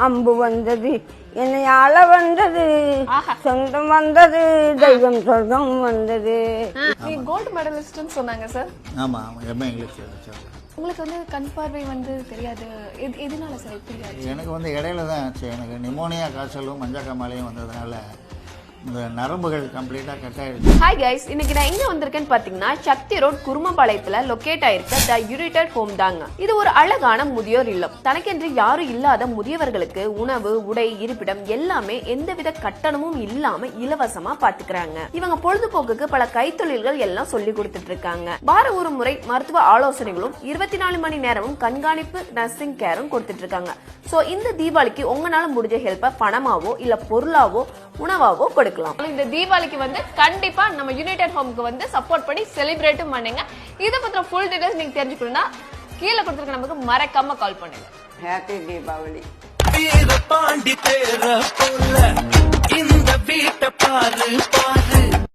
அம்பு வந்தது, என்னை ஆள வந்தது, சொந்தம் வந்தது, தெய்வம் சொர்க்கம் வந்தது. நீங்க கோல்டு மெடலிஸ்ட்னு சொன்னாங்க சார். ஆமா, எம்ஏ இங்கிலீஷ். உங்களுக்கு வந்து கண் பார்வை வந்து தெரியாது, எதனால சார் தெரியாது? எனக்கு வந்து இடையில தான் ஆச்சு. எனக்கு நிமோனியா காய்ச்சலும் மஞ்சக்காமாலையும் வந்ததுனால இந்த நரம்புகள் கம்ப்ளீட்டா கட் ஆயிடுச்சு. ஹாய் கைஸ், இன்னைக்கு நான் எங்க வந்திருக்கேன்னு பாத்தீங்கன்னா சக்தி ரோட் குருமபாளையத்துல லொகேட் ஆயிருக்க த யுனைடெட் ஹோம் தாங்க. இது ஒரு அழகான முதியோர் இல்லம். தனக்கென்று யாரும் இல்லாத முதியவர்களுக்கு உணவு, உடை, இருப்பிடம் எல்லாமே எந்தவித கட்டணமும் இல்லாம இலவசமா பாத்துக்கிறாங்க. இவங்க பொழுதுபோக்குக்கு பல கைத்தொழில்கள் எல்லாம் சொல்லி கொடுத்துட்டு இருக்காங்க. வார ஒரு முறை மருத்துவ ஆலோசனைகளும் 24 மணி நேரமும் கண்காணிப்பு நர்சிங் கேரும் கொடுத்துட்டு இருக்காங்க. சோ இந்த தீபாவளிக்கு உங்களால முடிஞ்ச ஹெல்ப்ப பணமாவோ இல்ல பொருளாவோ உணவாவோ கொடுக்கலாம். இந்த தீபாவளிக்கு வந்து கண்டிப்பா நம்ம யுனைடெட் ஹோம்க்கு வந்து சப்போர்ட் பண்ணி செலிப்ரேட்டும் பண்ணுங்க. இத பத்தின ஃபுல் டீடைல்ஸ் நீங்க தெரிஞ்சுக்கணும்னா கீழே கொடுத்திருக்க நமக்கு மறக்காம கால் பண்ணுங்க. ஹாப்பி தீபாவளி. பாண்டி பேர போல இந்த வீட்டை பாரு பாரு